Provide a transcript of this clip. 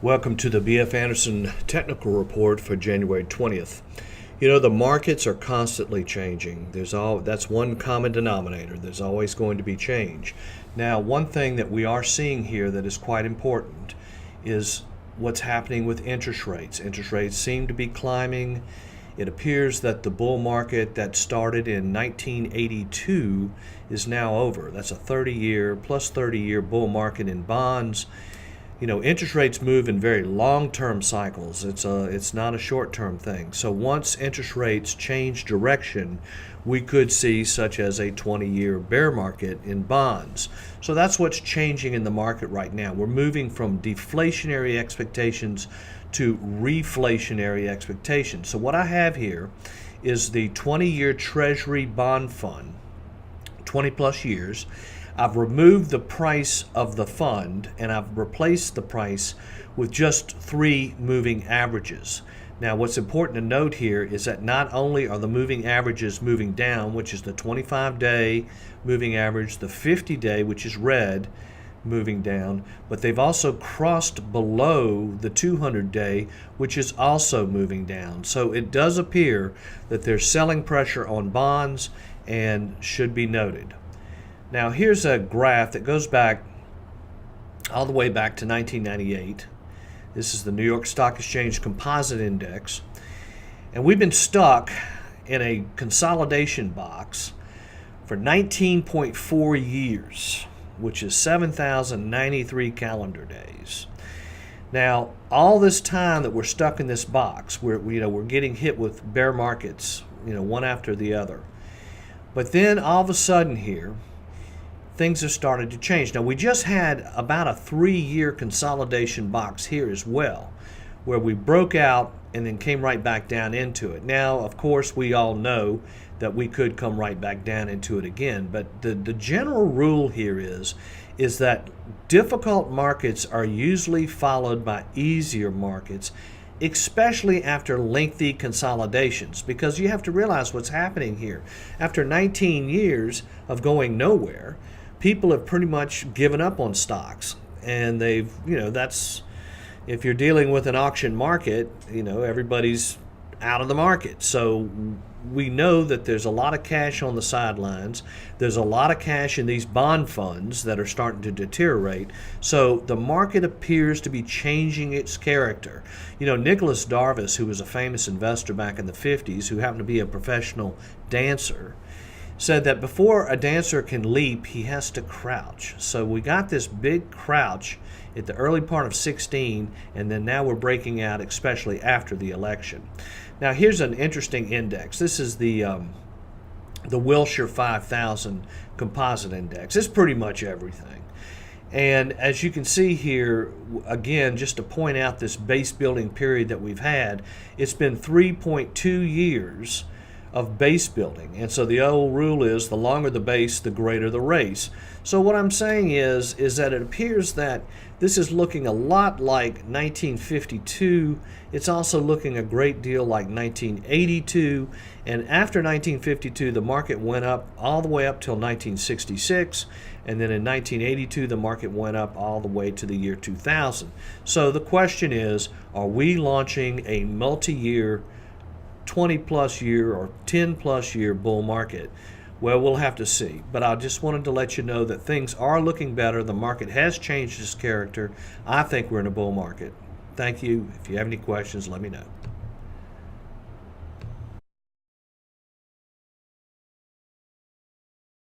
Welcome to the BF Anderson Technical Report for January 20th. You know, the markets are constantly changing. That's one common denominator. There's always going to be change. Now, one thing that we are seeing here that is quite important is what's happening with interest rates. Interest rates seem to be climbing. It appears that the bull market that started in 1982 is now over. That's a 30-year plus 30-year bull market in bonds. You know, interest rates move in very long-term cycles. It's not a short-term thing. So once interest rates change direction, we could see such as a 20-year bear market in bonds. So that's what's changing in the market right now. We're moving from deflationary expectations to reflationary expectations. So what I have here is the 20-year Treasury bond fund, 20 plus years. I've removed the price of the fund and I've replaced the price with just 3 moving averages. Now, what's important to note here is that not only are the moving averages moving down, which is the 25-day moving average, the 50-day, which is red, moving down, but they've also crossed below the 200-day, which is also moving down. So it does appear that there's selling pressure on bonds and should be noted. Now, here's a graph that goes back all the way back to 1998. This is the New York Stock Exchange Composite Index. And we've been stuck in a consolidation box for 19.4 years, which is 7,093 calendar days. Now, all this time that we're stuck in this box, we're getting hit with bear markets, one after the other. But then all of a sudden here, things have started to change. Now, we just had about a 3-year consolidation box here as well, where we broke out and then came right back down into it. Now, of course, we all know that we could come right back down into it again, but the general rule here is that difficult markets are usually followed by easier markets, especially after lengthy consolidations, because you have to realize what's happening here. After 19 years of going nowhere, people have pretty much given up on stocks, and that's, if you're dealing with an auction market, everybody's out of the market. So we know that there's a lot of cash on the sidelines. There's a lot of cash in these bond funds that are starting to deteriorate. So the market appears to be changing its character. Nicholas Darvas, who was a famous investor back in the 50s, who happened to be a professional dancer, said that before a dancer can leap, he has to crouch. So we got this big crouch at the early part of 16, and then now we're breaking out, especially after the election. Now, here's an interesting index. This is the Wilshire 5000 Composite Index. It's pretty much everything. And as you can see here, again, just to point out this base building period that we've had, it's been 3.2 years of base building. And so the old rule is the longer the base, the greater the race. So what I'm saying is that it appears that this is looking a lot like 1952. It's also looking a great deal like 1982. And after 1952, the market went up all the way up till 1966. And then in 1982, the market went up all the way to the year 2000. So the question is, are we launching a multi-year 20-plus year or 10-plus year bull market? Well, we'll have to see. But I just wanted to let you know that things are looking better. The market has changed its character. I think we're in a bull market. Thank you. If you have any questions, let me know.